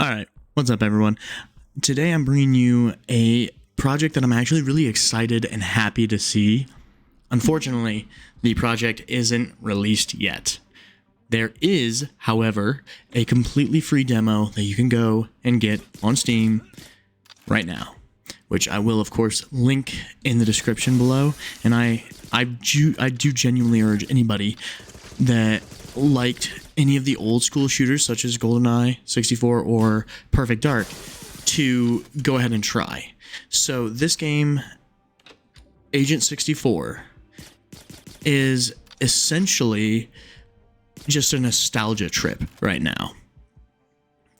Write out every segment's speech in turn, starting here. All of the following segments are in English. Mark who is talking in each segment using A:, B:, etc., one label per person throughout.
A: Alright, what's up everyone? Today I'm bringing you a project that I'm actually really excited and happy to see. Unfortunately, the project isn't released yet. There is, however, a completely free demo that you can go and get on Steam right now, which I will, of course, link in the description below. And I do genuinely urge anybody that liked any of the old school shooters such as GoldenEye 64 or Perfect Dark to go ahead and try. So this game, Agent64, is essentially just a nostalgia trip right now.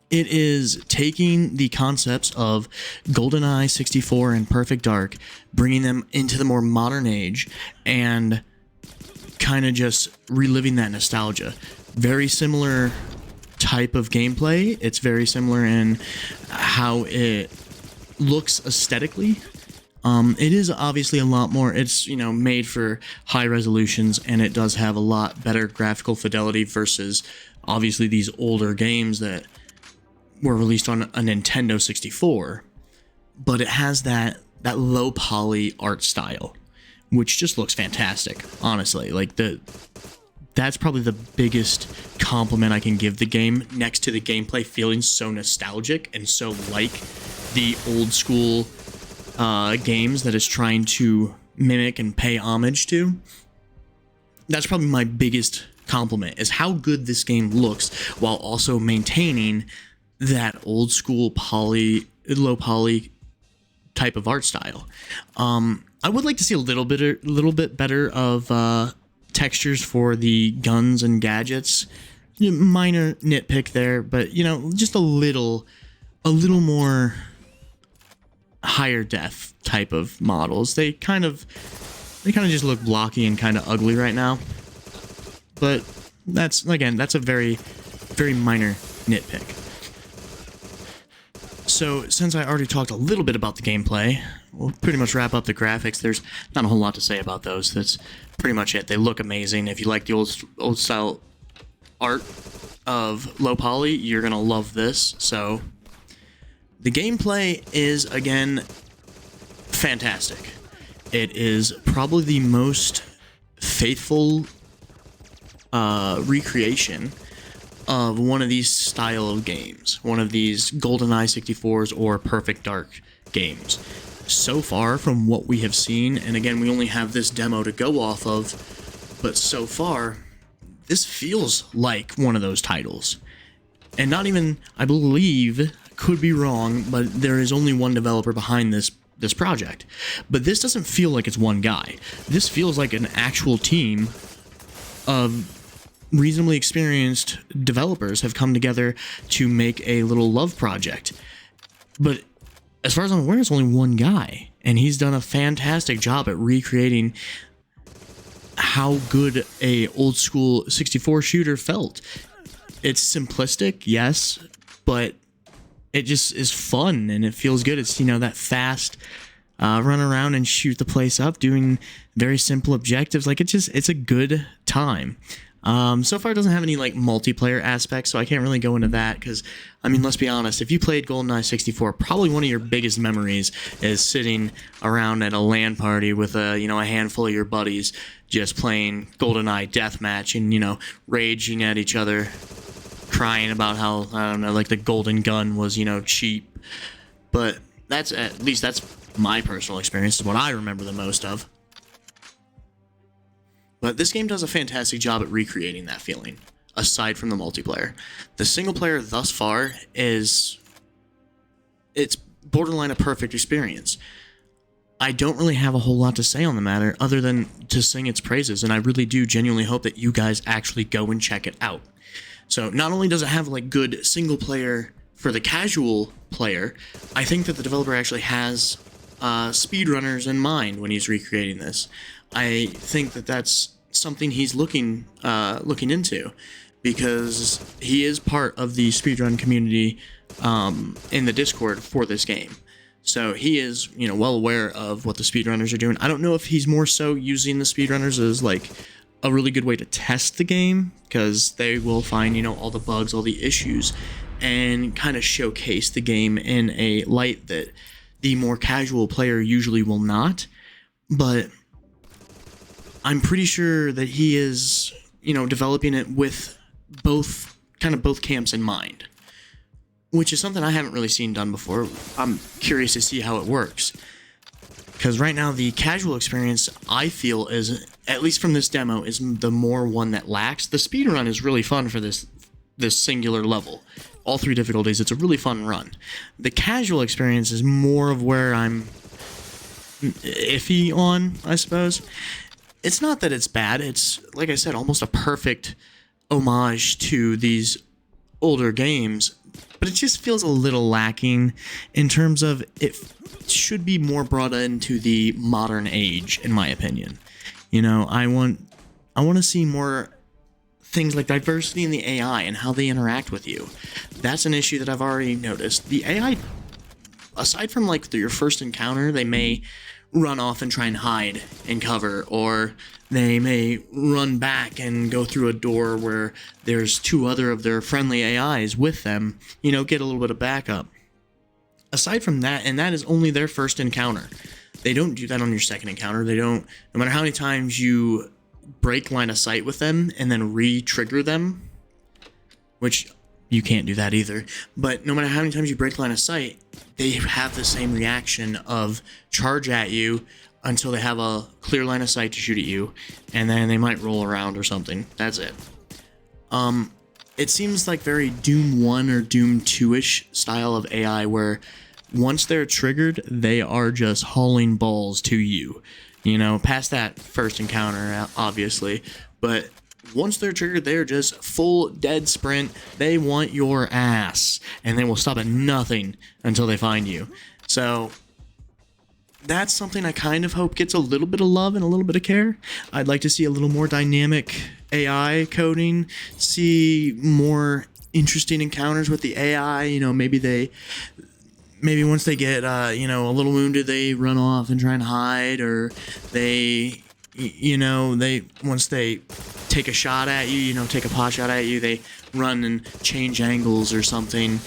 A: It is taking the concepts of GoldenEye 64 and Perfect Dark, bringing them into the more modern age, and kind of just reliving that nostalgia. Very similar type of gameplay. It's very similar in how it looks aesthetically. It is obviously a lot more, it's, made for high resolutions, and it does have a lot better graphical fidelity versus obviously these older games that were released on a Nintendo 64. But it has that low poly art style, which just looks fantastic, honestly. That's probably the biggest compliment I can give the game, next to the gameplay feeling so nostalgic and so like the old school games that it's trying to mimic and pay homage to. That's probably my biggest compliment, is how good this game looks while also maintaining that old school low poly type of art style. I would like to see a little bit better of textures for the guns and gadgets. Minor nitpick there, but just a little more higher def type of models. They kind of just look blocky and kind of ugly right now. But that's a very, very minor nitpick. So, since I already talked a little bit about the gameplay, we'll pretty much wrap up the graphics. There's not a whole lot to say about those. That's pretty much it. They look amazing. If you like the old style art of low poly, you're gonna love this. So, the gameplay is, again, fantastic. It is probably the most faithful recreation of one of these style of games, one of these GoldenEye 64s or Perfect Dark games. So far from what we have seen, and again, we only have this demo to go off of, but so far, this feels like one of those titles. And not even, I believe, could be wrong, but there is only one developer behind this project. But this doesn't feel like it's one guy. This feels like an actual team of reasonably experienced developers have come together to make a little love project. But as far as I'm aware, it's only one guy, and he's done a fantastic job at recreating how good a old school 64 shooter felt. It's simplistic, yes, but it just is fun and it feels good. It's, that fast run around and shoot the place up, doing very simple objectives. It's a good time. So far it doesn't have any multiplayer aspects, so I can't really go into that because, let's be honest, if you played GoldenEye 64, probably one of your biggest memories is sitting around at a LAN party with a handful of your buddies just playing GoldenEye Deathmatch and, raging at each other, crying about how, the golden gun was, cheap. But that's my personal experience, is what I remember the most of. But this game does a fantastic job at recreating that feeling, aside from the multiplayer. The single player thus far it's borderline a perfect experience. I don't really have a whole lot to say on the matter other than to sing its praises, and I really do genuinely hope that you guys actually go and check it out. So not only does it have good single player for the casual player, I think that the developer actually has speedrunners in mind when he's recreating this. I think that that's something he's looking into, because he is part of the speedrun community in the Discord for this game. So he is, well aware of what the speedrunners are doing. I don't know if he's more so using the speedrunners as a really good way to test the game, because they will find, you know, all the bugs, all the issues, and kind of showcase the game in a light that the more casual player usually will not. But I'm pretty sure that he is, you know, developing it with both camps in mind, which is something I haven't really seen done before. I'm curious to see how it works, because right now the casual experience, I feel, is, at least from this demo, is the more one that lacks. The speedrun is really fun for this singular level. All 3 difficulties, it's a really fun run. The casual experience is more of where I'm iffy on, I suppose. It's not that it's bad, it's, like I said, almost a perfect homage to these older games, but it just feels a little lacking in terms of it should be more brought into the modern age, in my opinion. You know, I want to see more things like diversity in the AI and how they interact with you. That's an issue that I've already noticed. The AI, aside from like your first encounter, they may run off and try and hide and cover, or they may run back and go through a door where there's 2 other of their friendly AIs with them, you know, get a little bit of backup. Aside from that, and that is only their first encounter. They don't do that on your second encounter. They don't, no matter how many times you break line of sight with them and then re-trigger them, which you can't do that either, but no matter how many times you break line of sight, they have the same reaction of charge at you until they have a clear line of sight to shoot at you, and then they might roll around or something. That's it. It seems like very Doom 1 or Doom 2-ish style of AI, where once they're triggered, they are just hauling balls to you. You know, past that first encounter, obviously, but once they're triggered, they're just full dead sprint. They want your ass, and they will stop at nothing until they find you. So that's something I kind of hope gets a little bit of love and a little bit of care. I'd like to see a little more dynamic AI coding, see more interesting encounters with the AI. You know, maybe once they get, you know, a little wounded, they run off and try and hide, or they, you know, once they take a shot at you, you know, take a pot shot at you, they run and change angles or something.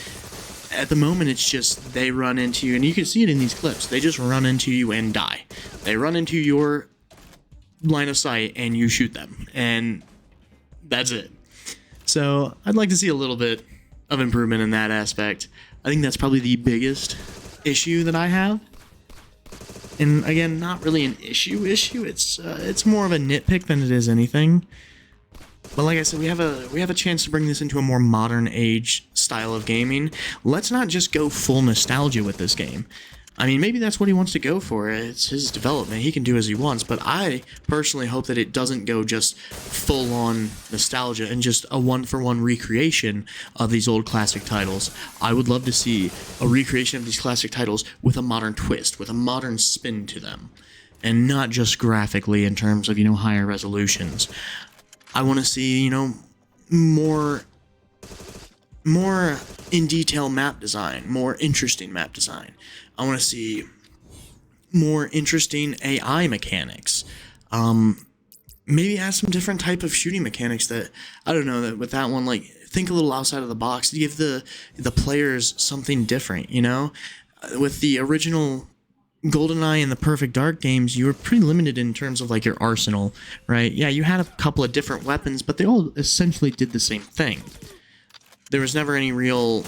A: At the moment, it's just they run into you, and you can see it in these clips. They just run into you and die. They run into your line of sight, and you shoot them, and that's it. So I'd like to see a little bit of improvement in that aspect. I think that's probably the biggest issue that I have. And again, not really an issue. It's more of a nitpick than it is anything. But like I said, we have a chance to bring this into a more modern age style of gaming. Let's not just go full nostalgia with this game. I mean, maybe that's what he wants to go for. It's his development. He can do as he wants. But I personally hope that it doesn't go just full-on nostalgia and just a one-for-one recreation of these old classic titles. I would love to see a recreation of these classic titles with a modern twist, with a modern spin to them, and not just graphically in terms of, you know, higher resolutions. I want to see, you know, more in detail map design, more interesting map design. I want to see more interesting AI mechanics. Maybe add some different type of shooting mechanics that, I don't know, that with that one, like, think a little outside of the box to give the players something different, you know? With the original GoldenEye and the Perfect Dark games, you were pretty limited in terms of, like, your arsenal, right? Yeah, you had a couple of different weapons, but they all essentially did the same thing. There was never any real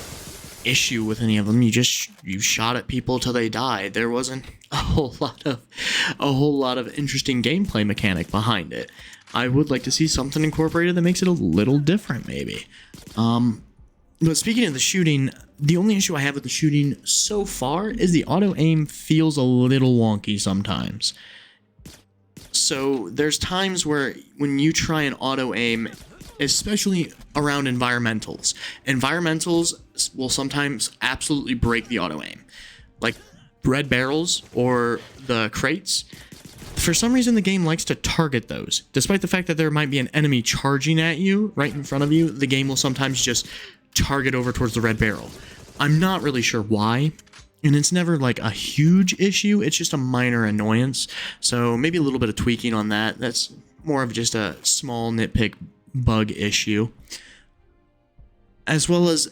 A: issue with any of them. You shot at people till they died. There wasn't a whole lot of interesting gameplay mechanic behind it. I would like to see something incorporated that makes it a little different, maybe. But speaking of the shooting, the only issue I have with the shooting so far is the auto aim feels a little wonky sometimes. So there's times where when you try and auto aim, especially around environmentals will sometimes absolutely break the auto aim. Like red barrels or the crates, for some reason the game likes to target those. Despite the fact that there might be an enemy charging at you right in front of you, the game will sometimes just target over towards the red barrel. I'm not really sure why, and it's never like a huge issue. It's just a minor annoyance. So maybe a little bit of tweaking on that. That's more of just a small nitpick bug issue, as well as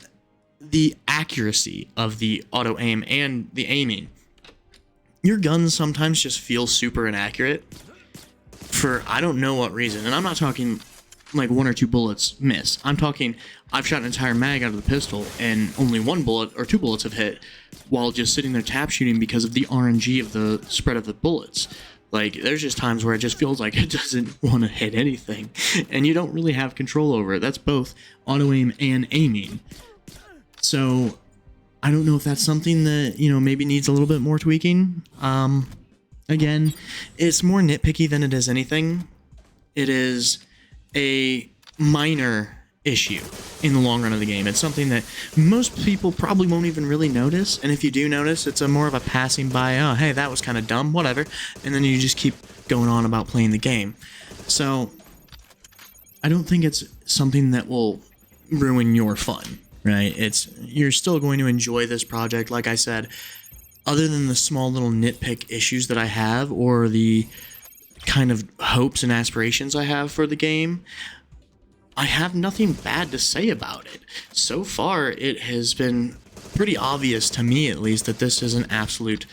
A: the accuracy of the auto aim and the aiming. Your guns sometimes just feel super inaccurate for I don't know what reason. And I'm not talking like 1 or 2 bullets miss. I'm talking I've shot an entire mag out of the pistol and only 1 bullet or 2 bullets have hit while just sitting there tap shooting because of the RNG of the spread of the bullets. Like, there's just times where it just feels like it doesn't want to hit anything, and you don't really have control over it. That's both auto-aim and aiming. So, I don't know if that's something that, maybe needs a little bit more tweaking. Again, it's more nitpicky than it is anything. It is a minor issue in the long run of the game. It's something that most people probably won't even really notice, and if you do notice, it's more of a passing by, oh hey, that was kind of dumb, whatever, and then you just keep going on about playing the game. So I don't think it's something that will ruin your fun, right? You're still going to enjoy this project. Like I said, other than the small little nitpick issues that I have, or the kind of hopes and aspirations I have for the game, I have nothing bad to say about it. So far, it has been pretty obvious to me, at least, that this is an absolute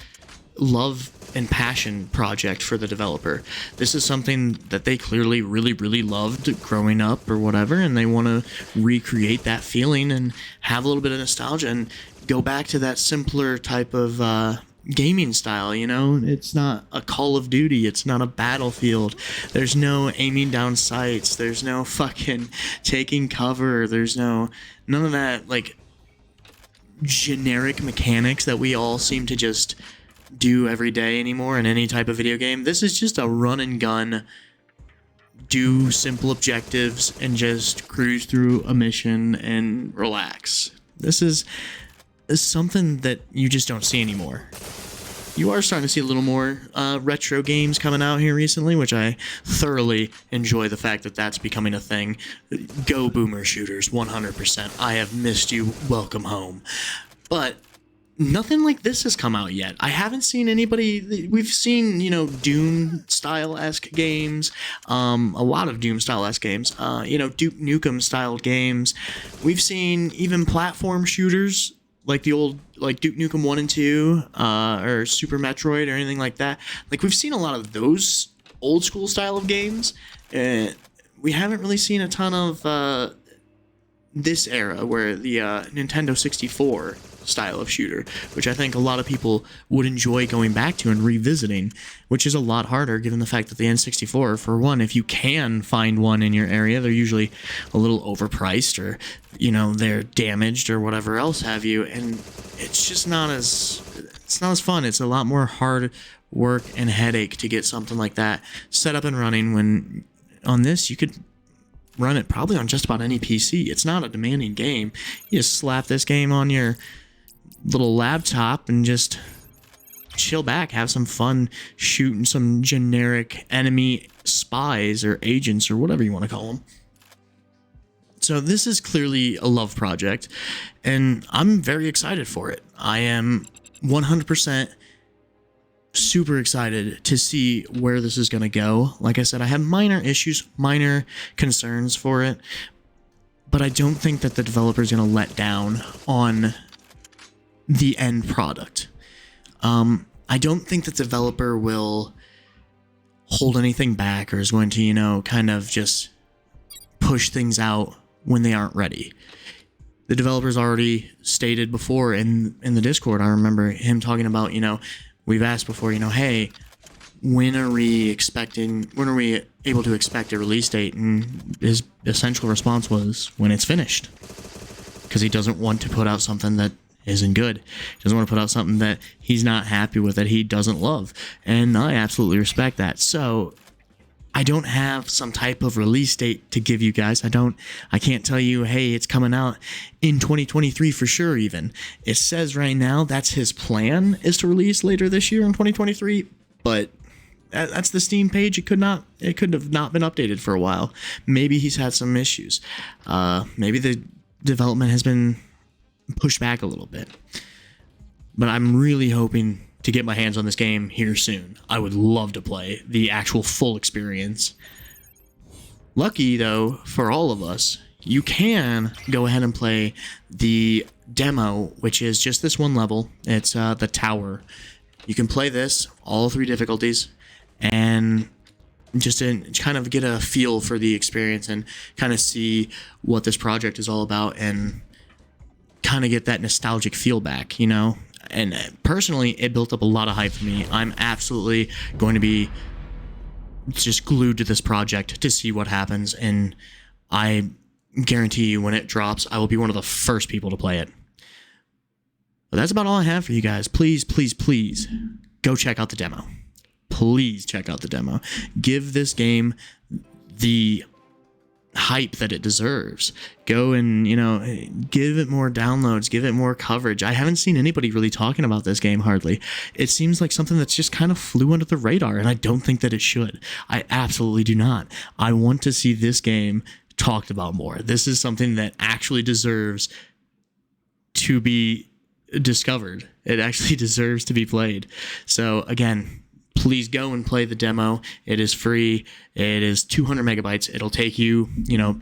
A: love and passion project for the developer. This is something that they clearly really, really loved growing up or whatever, and they want to recreate that feeling and have a little bit of nostalgia and go back to that simpler type of gaming style. It's not a Call of Duty, it's not a Battlefield, there's no aiming down sights, there's no fucking taking cover, there's none of that like generic mechanics that we all seem to just do every day anymore in any type of video game. This is just a run and gun, do simple objectives and just cruise through a mission and relax. This is something that you just don't see anymore. You are starting to see a little more retro games coming out here recently, which I thoroughly enjoy the fact that that's becoming a thing. Go Boomer Shooters, 100%. I have missed you. Welcome home. But nothing like this has come out yet. I haven't seen anybody. We've seen, Doom style-esque games, a lot of Doom style-esque games, Duke Nukem style games. We've seen even platform shooters like the old, like Duke Nukem 1 and 2, or Super Metroid or anything like that. Like, we've seen a lot of those old school style of games. We haven't really seen a ton of this era where the Nintendo 64 style of shooter, which I think a lot of people would enjoy going back to and revisiting, which is a lot harder given the fact that the N64, for one, if you can find one in your area, they're usually a little overpriced, or they're damaged or whatever else have you, and it's just not as fun. It's a lot more hard work and headache to get something like that set up and running, when on this you could run it probably on just about any PC. It's not a demanding game. You just slap this game on your little laptop and just chill back, have some fun shooting some generic enemy spies or agents or whatever you want to call them. So this is clearly a love project, and I'm very excited for it. I am 100% super excited to see where this is going to go. Like I said, I have minor issues, minor concerns for it, but I don't think that the developer is going to let down on the end product. I don't think the developer will hold anything back or is going to, kind of just push things out when they aren't ready. The developer's already stated before in the Discord. I remember him talking about, we've asked before, hey, when are we able to expect a release date? And his essential response was, when it's finished. Because he doesn't want to put out something that isn't good. He doesn't want to put out something that he's not happy with, that he doesn't love. And I absolutely respect that. So I don't have some type of release date to give you guys. I can't tell you, hey, it's coming out in 2023 for sure even. It says right now that's his plan, is to release later this year in 2023, but that's the Steam page. It could have not been updated for a while. Maybe he's had some issues. Maybe the development has been pushed back a little bit. But I'm really hoping to get my hands on this game here soon. I would love to play the actual full experience. Lucky, though, for all of us, you can go ahead and play the demo, which is just this one level. It's the tower. You can play this, all 3 difficulties, and just to kind of get a feel for the experience and kind of see what this project is all about and kind of get that nostalgic feel back, you know? And personally, it built up a lot of hype for me. I'm absolutely going to be just glued to this project to see what happens, and I guarantee you when it drops, I will be one of the first people to play it. But that's about all I have for you guys. Please, please, please go check out the demo. Please check out the demo. Give this game the hype that it deserves. Go and, you know, give it more downloads, give it more coverage. I haven't seen anybody really talking about this game hardly. It seems like something that's just kind of flew under the radar, and I don't think that it should. I absolutely do not. I want to see this game talked about more. This is something that actually deserves to be discovered. It actually deserves to be played. So again, please go and play the demo. It is free. It is 200 megabytes. It'll take you,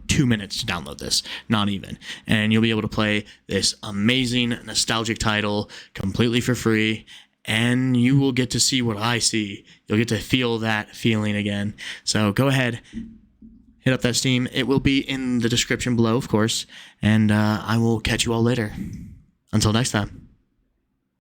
A: 2 minutes to download this, not even. And you'll be able to play this amazing nostalgic title completely for free. And you will get to see what I see. You'll get to feel that feeling again. So go ahead, hit up that Steam. It will be in the description below, of course. And I will catch you all later. Until next time.